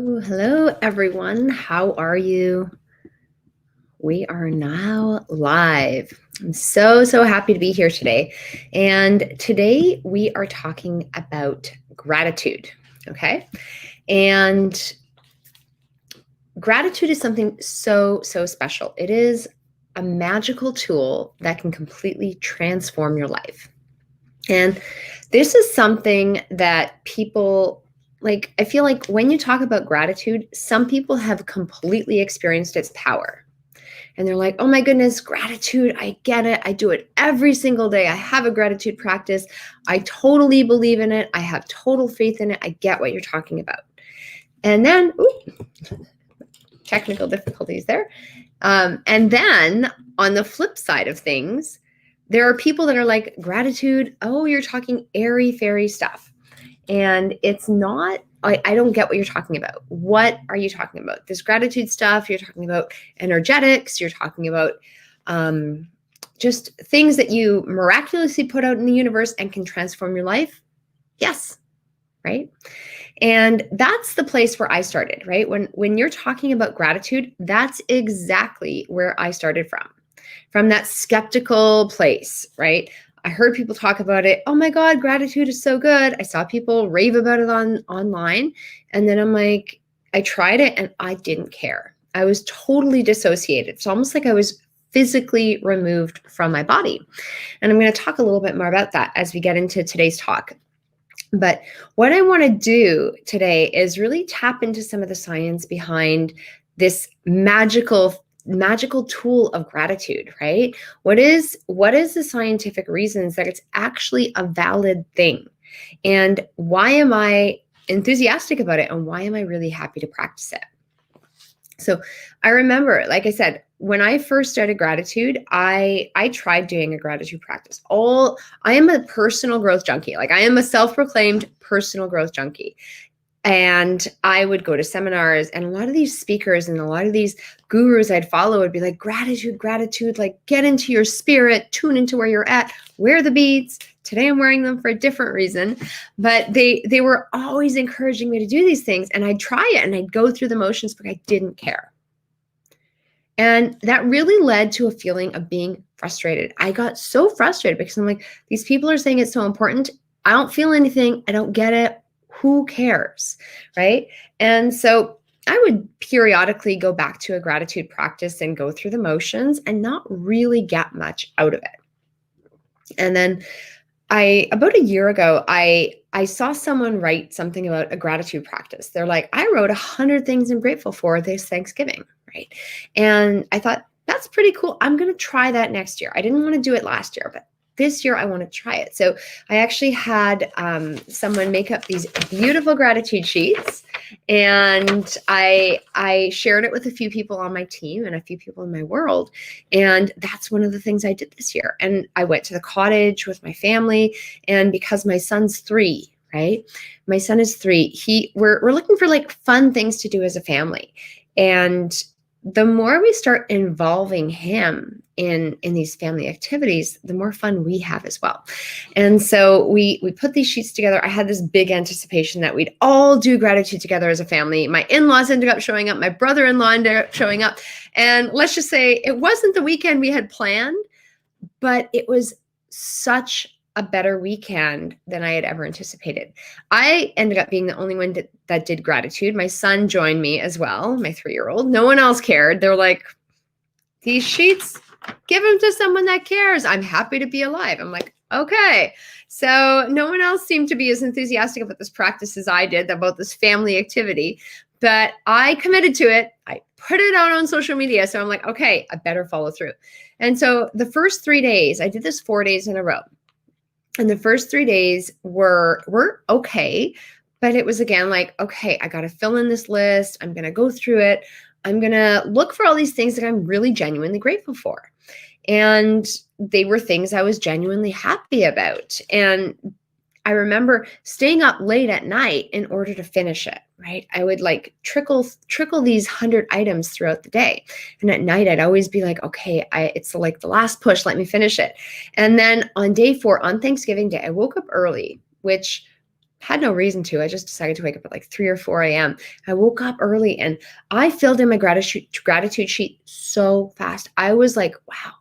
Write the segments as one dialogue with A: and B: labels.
A: Oh, hello, everyone. How are you? We are now live. I'm so happy to be here today. And today we are talking about gratitude. Okay. And gratitude is something so special. It is a magical tool that can completely transform your life. And this is something that people I feel like when you talk about gratitude, some people have completely experienced its power. And they're like, oh my goodness, gratitude, I get it. I do it every single day. I have a gratitude practice. I totally believe in it. I have total faith in it. I get what you're talking about. And then, technical difficulties there. And then on the flip side of things, there are people that are like, gratitude, oh, you're talking airy fairy stuff. And it's not, I don't get what you're talking about. What are you talking about? This gratitude stuff, you're talking about energetics, you're talking about just things that you miraculously put out in the universe and can transform your life? Yes, right? And that's the place where I started, right? When you're talking about gratitude, that's exactly where I started from that skeptical place, right? I heard people talk about it. Oh my God, gratitude is so good. I saw people rave about it online. And then I'm like, I tried it and I didn't care. I was totally dissociated. It's almost like I was physically removed from my body. And I'm going to talk a little bit more about that as we get into today's talk. But what I want to do today is really tap into some of the science behind this magical tool of gratitude, right? What is the scientific reasons that it's actually a valid thing? And why am I enthusiastic about it? And why am I really happy to practice it? So I remember, like I said, when I first started gratitude, I tried doing a gratitude practice. I am a personal growth junkie. Like I am a self-proclaimed personal growth junkie. And I would go to seminars, and a lot of these speakers and a lot of these gurus I'd follow would be like, gratitude, like get into your spirit, tune into where you're at, wear the beads. Today I'm wearing them for a different reason, but they were always encouraging me to do these things. And I'd try it and I'd go through the motions, but I didn't care. And that really led to a feeling of being frustrated. I got so frustrated because I'm like, these people are saying it's so important. I don't feel anything. I don't get it. Who cares, right? And so I would periodically go back to a gratitude practice and go through the motions and not really get much out of it. And then about a year ago, I saw someone write something about a gratitude practice. They're like, I wrote 100 things I'm grateful for this Thanksgiving, right? And I thought, that's pretty cool. I'm going to try that next year. I didn't want to do it last year, but this year I want to try it. So I actually had someone make up these beautiful gratitude sheets, and I shared it with a few people on my team and a few people in my world. And that's one of the things I did this year. And I went to the cottage with my family, and because my son's 3, right? My son is 3. We're looking for like fun things to do as a family. And the more we start involving him in these family activities, the more fun we have as well. And so we put these sheets together. I had this big anticipation that we'd all do gratitude together as a family. My in-laws ended up showing up. My brother-in-law ended up showing up. And let's just say it wasn't the weekend we had planned, but it was such a better weekend than I had ever anticipated. I ended up being the only one that did gratitude. My son joined me as well, my 3-year-old. No one else cared. They're like, these sheets, give them to someone that cares. I'm happy to be alive. I'm like, okay. So no one else seemed to be as enthusiastic about this practice as I did, about this family activity. But I committed to it. I put it out on social media. So I'm like, okay, I better follow through. And so the first 3 days, I did this 4 days in a row. And the first 3 days were okay, but it was again like, okay, I got to fill in this list. I'm going to go through it. I'm going to look for all these things that I'm really genuinely grateful for. And they were things I was genuinely happy about. And I remember staying up late at night in order to finish it, right? I would like trickle these 100 items throughout the day. And at night, I'd always be like, okay, it's like the last push, let me finish it. And then on day 4, on Thanksgiving Day, I woke up early, which Had no reason to. I just decided to wake up at like 3 or 4 a.m. I woke up early and I filled in my gratitude sheet so fast. I was like, wow,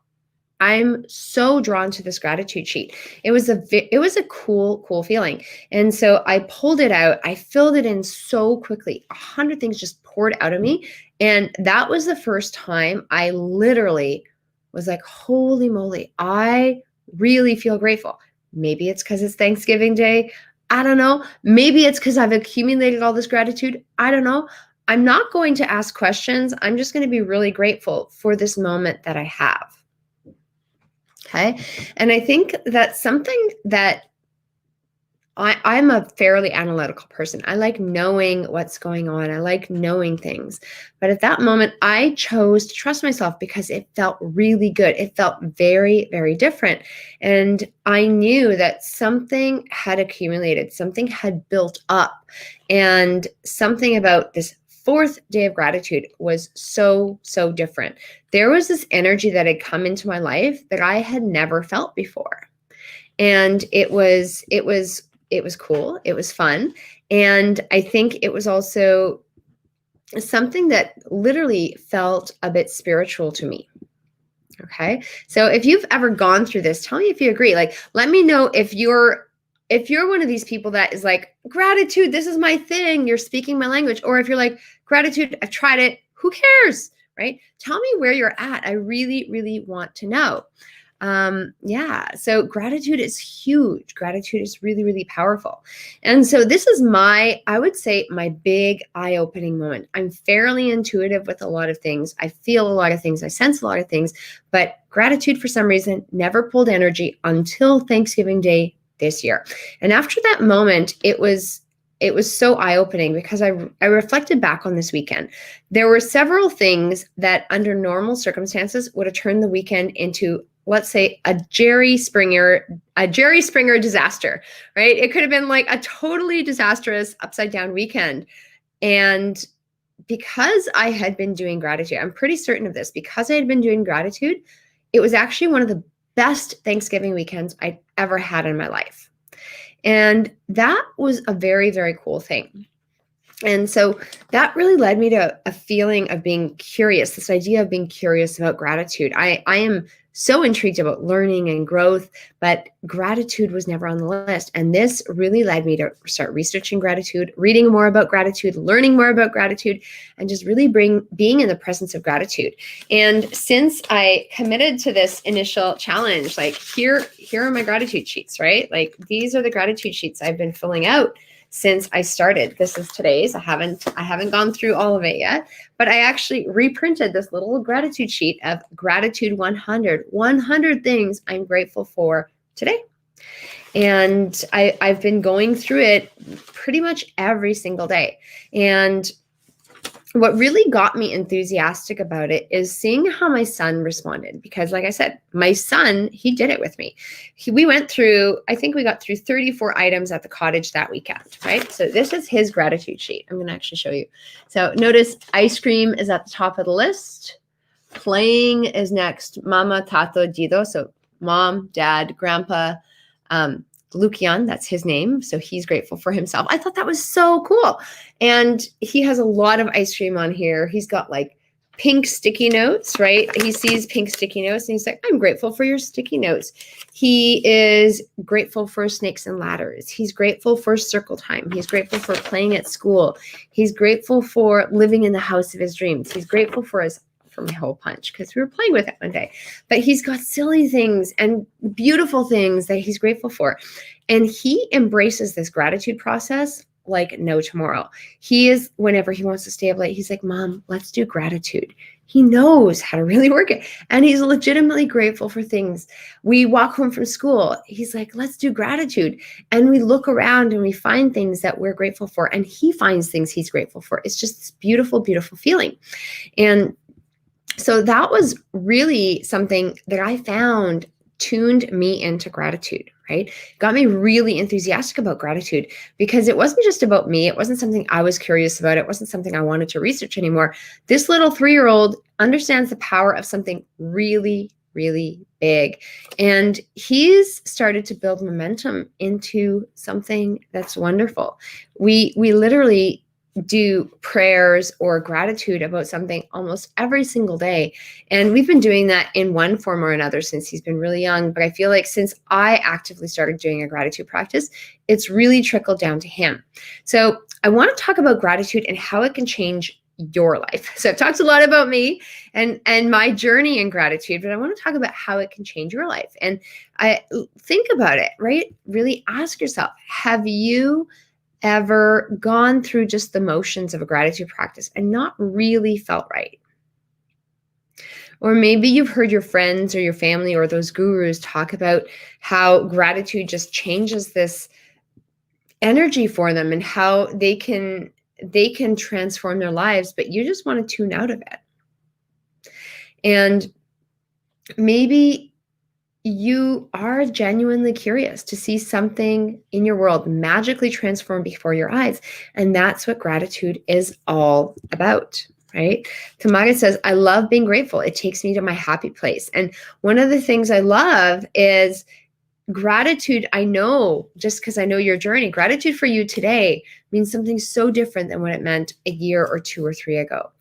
A: I'm so drawn to this gratitude sheet. It was a cool feeling. And so I pulled it out. I filled it in so quickly. 100 things just poured out of me. And that was the first time I literally was like, holy moly, I really feel grateful. Maybe it's because it's Thanksgiving Day. I don't know. Maybe it's because I've accumulated all this gratitude. I don't know. I'm not going to ask questions. I'm just going to be really grateful for this moment that I have. Okay. And I think that's something that I'm a fairly analytical person. I like knowing what's going on. I like knowing things. But at that moment, I chose to trust myself because it felt really good. It felt very, very different. And I knew that something had accumulated, something had built up, and something about this fourth day of gratitude was so different. There was this energy that had come into my life that I had never felt before. And it was cool. It was fun. And I think it was also something that literally felt a bit spiritual to me. Okay. So if you've ever gone through this, tell me if you agree. Like, let me know if you're one of these people that is like, gratitude, this is my thing, you're speaking my language, or if you're like, gratitude, I've tried it, who cares, right? Tell me where you're at. I really want to know. So gratitude is huge. Gratitude is really powerful. And so this is I would say my big eye-opening moment. I'm fairly intuitive with a lot of things. I feel a lot of things. I sense a lot of things, but gratitude for some reason never pulled energy until Thanksgiving Day this year. And after that moment, it was so eye-opening because I reflected back on this weekend. There were several things that under normal circumstances would have turned the weekend into, let's say, a Jerry Springer disaster, right? It could have been like a totally disastrous upside down weekend. And because I had been doing gratitude, I'm pretty certain of this, because I had been doing gratitude, it was actually one of the best Thanksgiving weekends I'd ever had in my life. And that was a very, very cool thing. And so that really led me to a feeling of being curious, this idea of being curious about gratitude. I am so intrigued about learning and growth, but gratitude was never on the list. And this really led me to start researching gratitude, reading more about gratitude, learning more about gratitude, and just really being in the presence of gratitude. And since I committed to this initial challenge, like here are my gratitude sheets, right? Like these are the gratitude sheets I've been filling out since I started. This is today's. I haven't gone through all of it yet, but I actually reprinted this little gratitude sheet of gratitude 100 things I'm grateful for today. And I've been going through it pretty much every single day. And what really got me enthusiastic about it is seeing how my son responded. Because like I said, my son, he did it with me. We went through, I think we got through 34 items at the cottage that weekend, right? So this is his gratitude sheet. I'm going to actually show you. So notice ice cream is at the top of the list. Playing is next. Mama, tato, dido. So mom, dad, grandpa, Lukian, that's his name. So he's grateful for himself. I thought that was so cool. And he has a lot of ice cream on here. He's got like pink sticky notes, right? He sees pink sticky notes and he's like, I'm grateful for your sticky notes. He is grateful for snakes and ladders. He's grateful for circle time. He's grateful for playing at school. He's grateful for living in the house of his dreams. He's grateful for my hole punch because we were playing with it one day. But he's got silly things and beautiful things that he's grateful for. And he embraces this gratitude process like no tomorrow. He is, whenever he wants to stay up late, he's like, Mom, let's do gratitude. He knows how to really work it. And he's legitimately grateful for things. We walk home from school. He's like, let's do gratitude. And we look around and we find things that we're grateful for. And he finds things he's grateful for. It's just this beautiful, beautiful feeling. And so that was really something that I found tuned me into gratitude, right? Got me really enthusiastic about gratitude because it wasn't just about me. It wasn't something I was curious about. It wasn't something I wanted to research anymore. This little 3-year-old understands the power of something really, really big. And he's started to build momentum into something that's wonderful. We literally do prayers or gratitude about something almost every single day. And we've been doing that in one form or another since he's been really young. But I feel like since I actively started doing a gratitude practice, it's really trickled down to him. So I want to talk about gratitude and how it can change your life. So I've talked a lot about me and my journey in gratitude, but I want to talk about how it can change your life. And I think about it, right? Really ask yourself, have you ever gone through just the motions of a gratitude practice and not really felt right? Or maybe you've heard your friends or your family or those gurus talk about how gratitude just changes this energy for them and how they can transform their lives, but you just want to tune out of it. And maybe you are genuinely curious to see something in your world magically transform before your eyes. And that's what gratitude is all about, right? Tamaga says, I love being grateful. It takes me to my happy place. And one of the things I love is gratitude. I know, just because I know your journey, gratitude for you today means something so different than what it meant a year or 2 or 3 ago.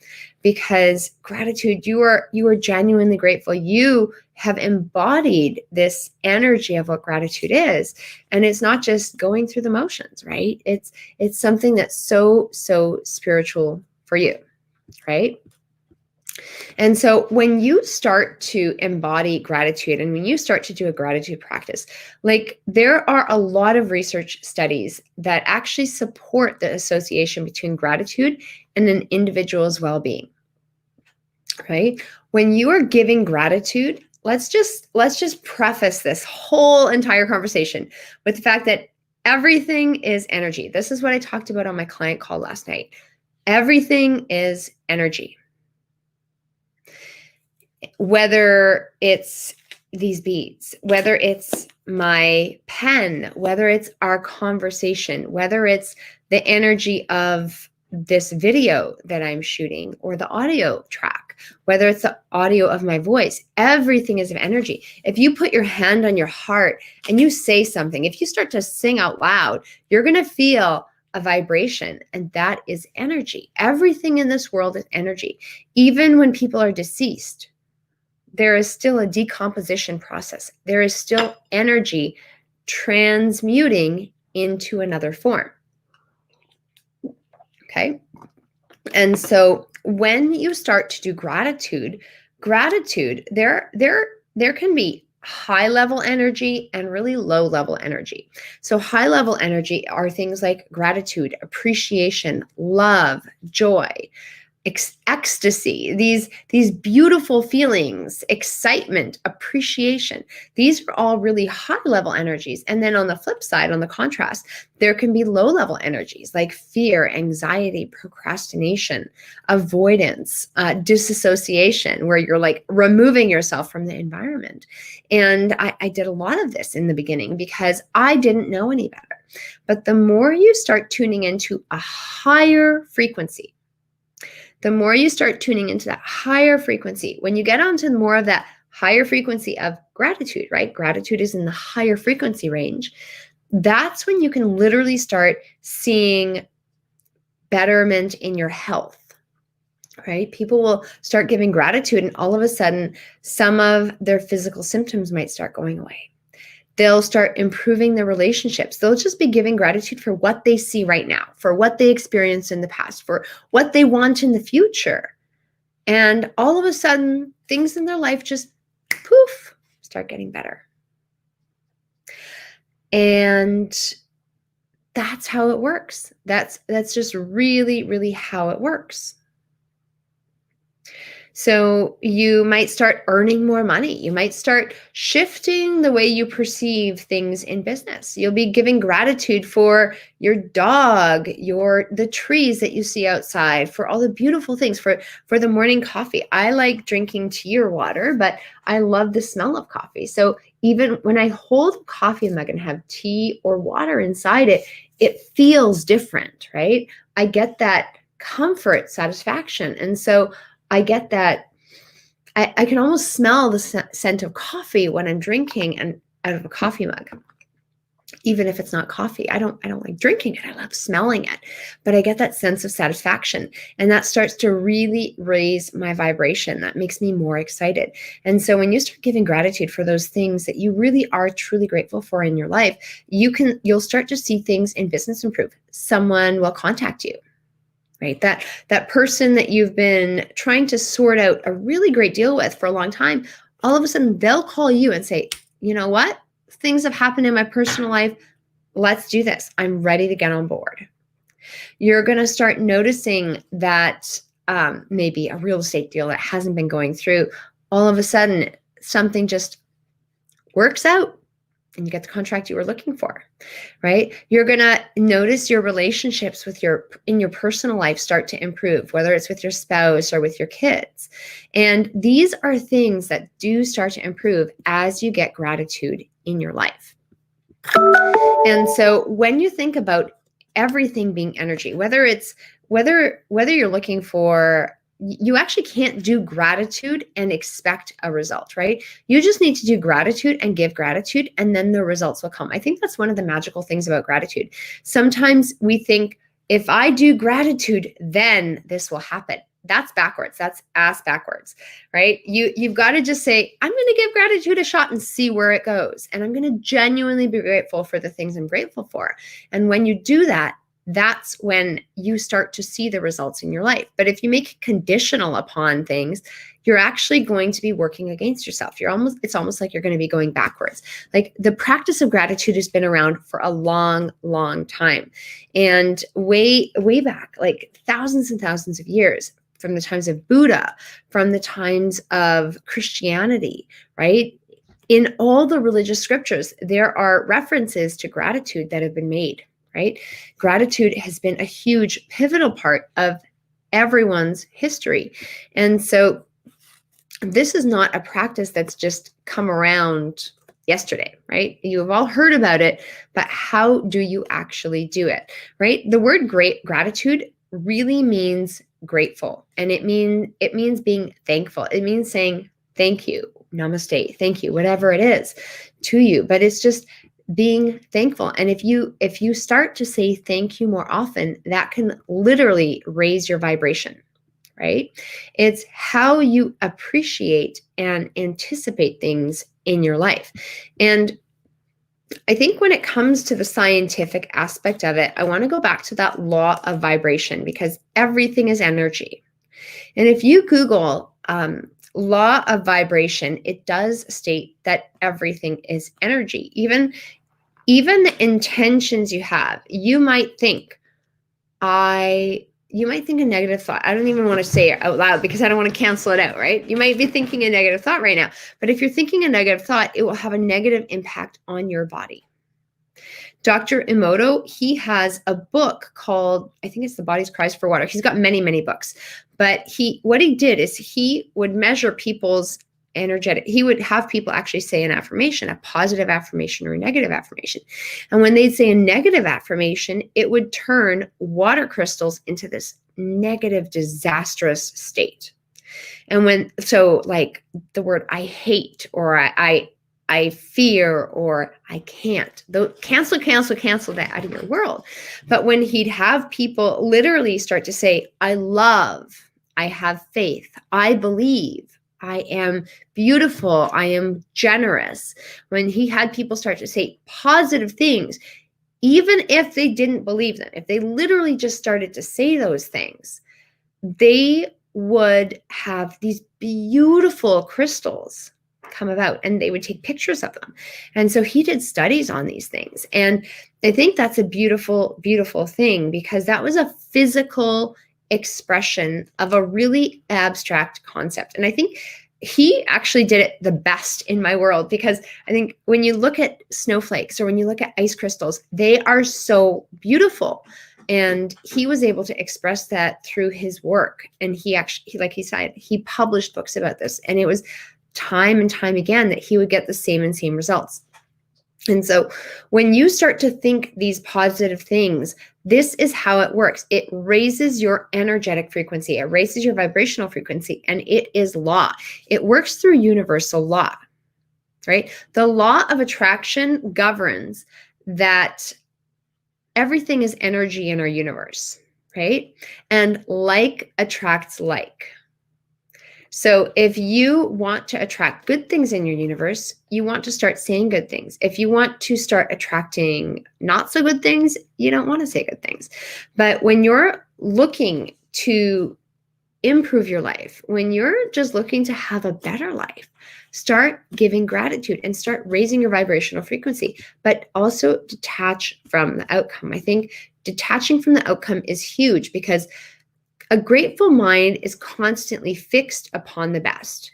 A: Because gratitude, you are genuinely grateful. You have embodied this energy of what gratitude is. And it's not just going through the motions, right? It's something that's so spiritual for you, right? And so when you start to embody gratitude and when you start to do a gratitude practice, like there are a lot of research studies that actually support the association between gratitude and an individual's well-being, right? When you are giving gratitude, let's just preface this whole entire conversation with the fact that everything is energy. This is what I talked about on my client call last night. Everything is energy. Whether it's these beads, whether it's my pen, whether it's our conversation, whether it's the energy of this video that I'm shooting or the audio track, whether it's the audio of my voice, everything is of energy. If you put your hand on your heart and you say something, if you start to sing out loud, you're going to feel a vibration, and that is energy. Everything in this world is energy. Even when people are deceased, there is still a decomposition process. There is still energy transmuting into another form. Okay. And so when you start to do gratitude, there can be high level energy and really low level energy. So high level energy are things like gratitude, appreciation, love, joy, ecstasy, these beautiful feelings, excitement, appreciation. These are all really high level energies. And then on the flip side, on the contrast, there can be low level energies like fear, anxiety, procrastination, avoidance, disassociation, where you're like removing yourself from the environment. And I did a lot of this in the beginning because I didn't know any better. But the more you start tuning into a higher frequency, the more you start tuning into that higher frequency, when you get onto more of that higher frequency of gratitude, right? Gratitude is in the higher frequency range. That's when you can literally start seeing betterment in your health, right? People will start giving gratitude and all of a sudden, some of their physical symptoms might start going away. They'll start improving their relationships. They'll just be giving gratitude for what they see right now, for what they experienced in the past, for what they want in the future. And all of a sudden, things in their life just poof, start getting better. And that's how it works. That's just really, really how it works. So you might start earning more money. You might start shifting the way you perceive things in business. You'll be giving gratitude for your dog, the trees that you see outside, for all the beautiful things, for the morning coffee. I like drinking tea or water, but I love the smell of coffee. So even when I hold a coffee mug and have tea or water inside it, it feels different, right? I get that comfort, satisfaction. And so I get that I can almost smell the scent of coffee when I'm drinking and out of a coffee mug. Even if it's not coffee, I don't like drinking it. I love smelling it, but I get that sense of satisfaction, and that starts to really raise my vibration. That makes me more excited. And so when you start giving gratitude for those things that you really are truly grateful for in your life, you'll start to see things in business improve. Someone will contact you, right? That person that you've been trying to sort out a really great deal with for a long time, all of a sudden they'll call you and say, you know what? Things have happened in my personal life. Let's do this. I'm ready to get on board. You're going to start noticing that maybe a real estate deal that hasn't been going through, all of a sudden something just works out and you get the contract you were looking for, right? You're going to notice your relationships in your personal life start to improve, whether it's with your spouse or with your kids. And these are things that do start to improve as you get gratitude in your life. And so when you think about everything being energy, whether you're looking for, you actually can't do gratitude and expect a result, right? You just need to do gratitude and give gratitude, and then the results will come. I think that's one of the magical things about gratitude. Sometimes we think, if I do gratitude, then this will happen. That's backwards. That's ass backwards, right? You've got to just say, I'm going to give gratitude a shot and see where it goes. And I'm going to genuinely be grateful for the things I'm grateful for. And when you do that, that's when you start to see the results in your life. But if you make it conditional upon things, you're actually going to be working against yourself. It's almost like you're going to be going backwards. Like, the practice of gratitude has been around for a long, long time. And way back, like thousands and thousands of years, from the times of Buddha, from the times of Christianity, right? In all the religious scriptures, there are references to gratitude that have been made, right? Gratitude has been a huge pivotal part of everyone's history. And so this is not a practice that's just come around yesterday, right? You have all heard about it, but how do you actually do it, right? The word gratitude really means grateful, and it means being thankful. It means saying thank you, namaste, thank you, whatever it is to you, but it's just being thankful. And if you start to say thank you more often, that can literally raise your vibration, right? It's how you appreciate and anticipate things in your life. And I think when it comes to the scientific aspect of it, I want to go back to that law of vibration, because everything is energy. And if you Google law of vibration, it does state that everything is energy. Even the intentions you have, you might think a negative thought. I don't even want to say it out loud because I don't want to cancel it out, right? You might be thinking a negative thought right now, but if you're thinking a negative thought, it will have a negative impact on your body. Dr. Emoto, he has a book called, I think it's The Body's Cries for Water. He's got many, many books, but what he did is he would measure people's energetic. He would have people actually say an affirmation, a positive affirmation or a negative affirmation. And when they'd say a negative affirmation, it would turn water crystals into this negative, disastrous state. And like the word I hate, or I fear, or I can't, cancel that out of your world. But when he'd have people literally start to say, I love, I have faith, I believe, I am beautiful, I am generous. When he had people start to say positive things, even if they didn't believe them, if they literally just started to say those things, they would have these beautiful crystals come about, and they would take pictures of them. And so he did studies on these things. And I think that's a beautiful, beautiful thing, because that was a physical expression of a really abstract concept. And I think he actually did it the best in my world, because I think when you look at snowflakes or when you look at ice crystals, they are so beautiful. And he was able to express that through his work. And he like he said, he published books about this. And it was time and time again that he would get the same results. And so when you start to think these positive things, this is how it works. It raises your energetic frequency, it raises your vibrational frequency, and it is law. It works through universal law, right? The law of attraction governs that everything is energy in our universe, right? And like attracts like. So if you want to attract good things in your universe, you want to start saying good things. If you want to start attracting not so good things, you don't want to say good things. But when you're looking to improve your life, when you're just looking to have a better life, start giving gratitude and start raising your vibrational frequency, but also detach from the outcome. I think detaching from the outcome is huge because a grateful mind is constantly fixed upon the best,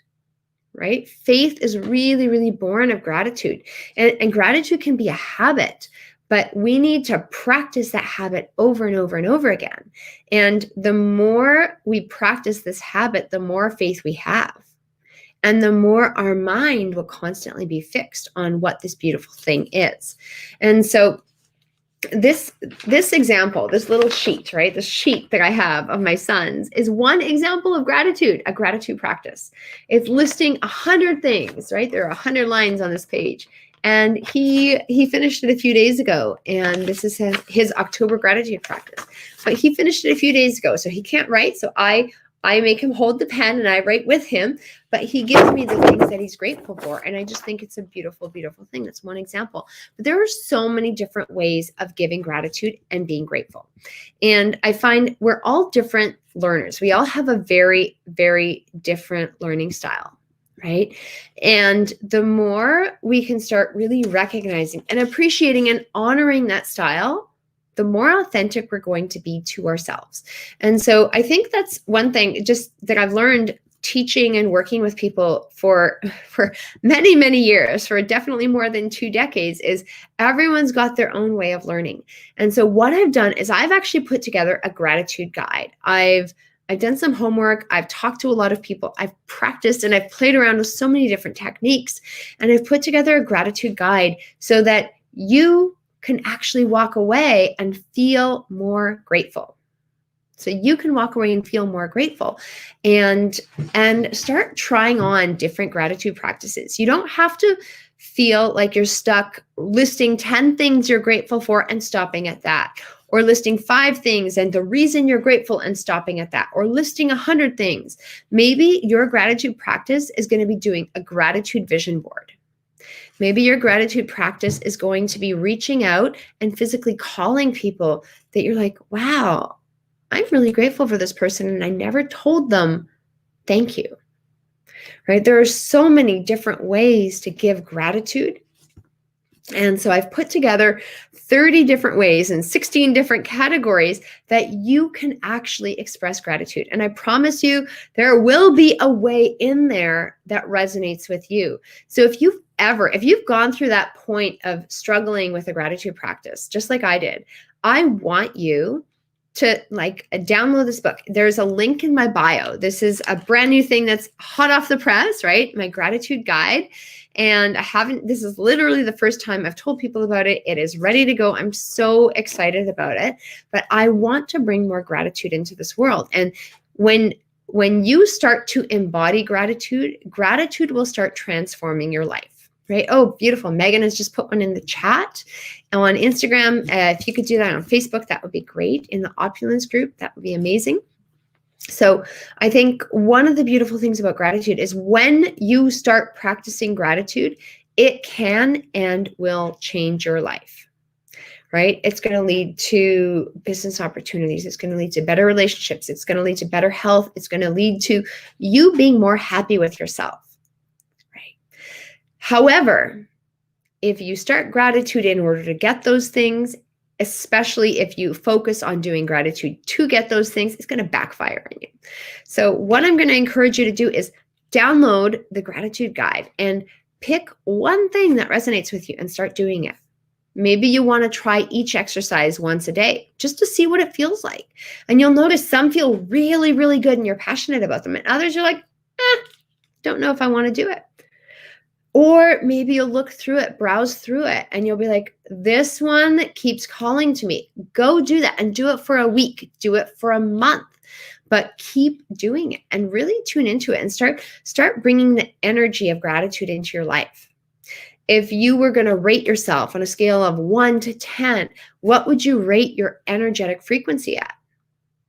A: right? Faith is really, really born of gratitude. And gratitude can be a habit, but we need to practice that habit over and over and over again. And the more we practice this habit, the more faith we have. And the more our mind will constantly be fixed on what this beautiful thing is. And so this example, this little sheet, right? The sheet that I have of my sons is one example of gratitude, a gratitude practice. It's listing 100 things, right? There are 100 lines on this page. And he finished it a few days ago. And this is his October gratitude practice. But he finished it a few days ago. So he can't write. So I make him hold the pen and I write with him, but he gives me the things that he's grateful for. And I just think it's a beautiful, beautiful thing. That's one example. But there are so many different ways of giving gratitude and being grateful. And I find we're all different learners. We all have a very, very different learning style, right? And the more we can start really recognizing and appreciating and honoring that style, the more authentic we're going to be to ourselves. And so I think that's one thing just that I've learned teaching and working with people for many, many years, for definitely more than 2 decades, is everyone's got their own way of learning. And so what I've done is I've actually put together a gratitude guide. I've done some homework. I've talked to a lot of people. I've practiced and I've played around with so many different techniques. And I've put together a gratitude guide so that you can actually walk away and feel more grateful. So you can walk away and feel more grateful and start trying on different gratitude practices. You don't have to feel like you're stuck listing 10 things you're grateful for and stopping at that, or listing 5 things and the reason you're grateful and stopping at that, or listing 100 things. Maybe your gratitude practice is going to be doing a gratitude vision board. Maybe your gratitude practice is going to be reaching out and physically calling people that you're like, wow, I'm really grateful for this person and I never told them thank you, right? There are so many different ways to give gratitude. And so I've put together 30 different ways and 16 different categories that you can actually express gratitude. And I promise you, there will be a way in there that resonates with you. So if you've gone through that point of struggling with a gratitude practice, just like I did, I want you to download this book. There's a link in my bio. This is a brand new thing that's hot off the press, right? My gratitude guide. And this is literally the first time I've told people about it. It is ready to go. I'm so excited about it, but I want to bring more gratitude into this world. And when you start to embody gratitude will start transforming your life. Right? Oh, beautiful. Megan has just put one in the chat on Instagram. If you could do that on Facebook, that would be great. In the opulence group, that would be amazing. So I think one of the beautiful things about gratitude is when you start practicing gratitude, it can and will change your life, right? It's going to lead to business opportunities. It's going to lead to better relationships. It's going to lead to better health. It's going to lead to you being more happy with yourself. However, if you start gratitude in order to get those things, especially if you focus on doing gratitude to get those things, it's going to backfire on you. So what I'm going to encourage you to do is download the gratitude guide and pick one thing that resonates with you and start doing it. Maybe you want to try each exercise once a day just to see what it feels like. And you'll notice some feel really, really good and you're passionate about them. And others are like, don't know if I want to do it. Or maybe you'll look through it, browse through it, and you'll be like, this one keeps calling to me. Go do that and do it for a week, do it for a month, but keep doing it and really tune into it and start bringing the energy of gratitude into your life. If you were going to rate yourself on a scale of 1 to 10, what would you rate your energetic frequency at?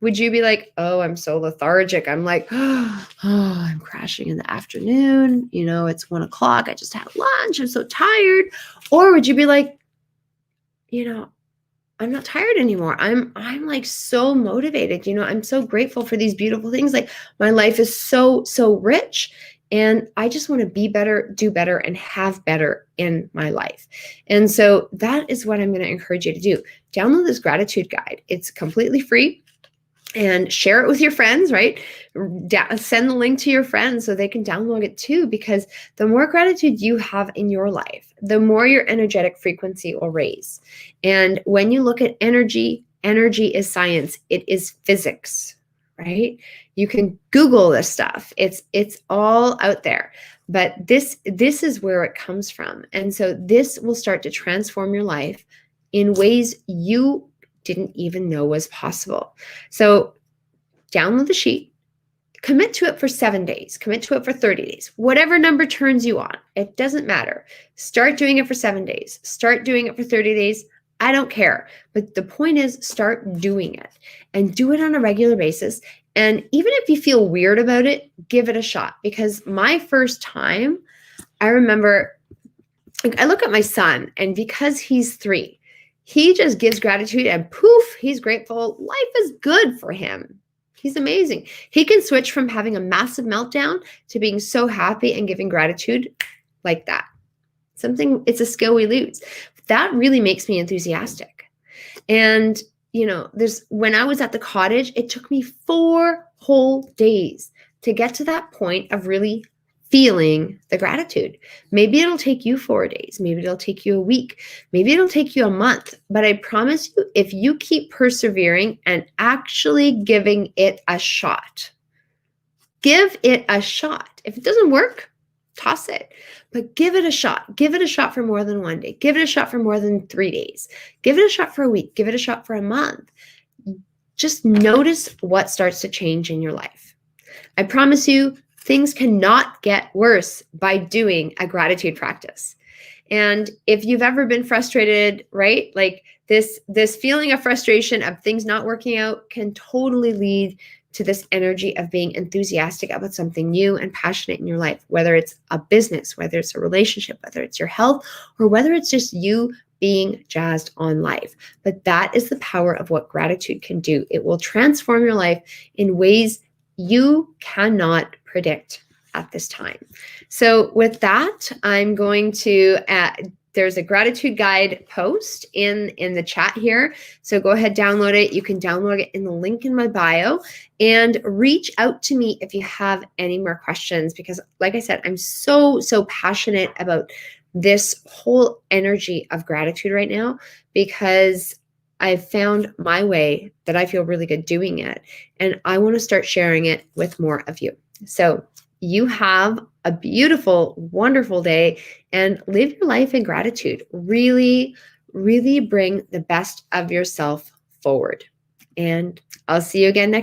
A: Would you be like, oh, I'm so lethargic. I'm like, oh, I'm crashing in the afternoon. It's 1 o'clock. I just had lunch. I'm so tired. Or would you be like, I'm not tired anymore. I'm like so motivated. I'm so grateful for these beautiful things. Like my life is so, so rich. And I just want to be better, do better, and have better in my life. And so that is what I'm going to encourage you to do. Download this gratitude guide. It's completely free. And share it with your friends, right? Send the link to your friends so they can download it too, because the more gratitude you have in your life, the more your energetic frequency will raise. And when you look at energy, energy is science. It is physics, right? You can Google this stuff. It's all out there. But this is where it comes from. And so this will start to transform your life in ways you didn't even know was possible. So download the sheet, commit to it for 7 days, commit to it for 30 days, whatever number turns you on. It doesn't matter. Start doing it for 7 days, start doing it for 30 days. I don't care. But the point is, start doing it and do it on a regular basis. And even if you feel weird about it, give it a shot. Because my first time, I remember, I look at my son, and because he's 3, he just gives gratitude and poof, he's grateful. Life is good for him. He's amazing. He can switch from having a massive meltdown to being so happy and giving gratitude like that. It's a skill we lose. That really makes me enthusiastic. And, when I was at the cottage, it took me 4 whole days to get to that point of really feeling the gratitude. Maybe it'll take you 4 days. Maybe it'll take you a week. Maybe it'll take you a month. But I promise you, if you keep persevering and actually giving it a shot, give it a shot. If it doesn't work, toss it. But give it a shot. Give it a shot for more than 1 day. Give it a shot for more than 3 days. Give it a shot for a week. Give it a shot for a month. Just notice what starts to change in your life. I promise you, things cannot get worse by doing a gratitude practice. And if you've ever been frustrated, right? Like this feeling of frustration of things not working out can totally lead to this energy of being enthusiastic about something new and passionate in your life, whether it's a business, whether it's a relationship, whether it's your health, or whether it's just you being jazzed on life. But that is the power of what gratitude can do. It will transform your life in ways you cannot predict at this time. So with that, I'm going to there's a gratitude guide post in the chat here. So go ahead, download it. You can download it in the link in my bio, and reach out to me if you have any more questions, because like I said, I'm so passionate about this whole energy of gratitude right now, because I've found my way that I feel really good doing it, and I want to start sharing it with more of you. So you have a beautiful, wonderful day, and live your life in gratitude. Really, really bring the best of yourself forward. And I'll see you again next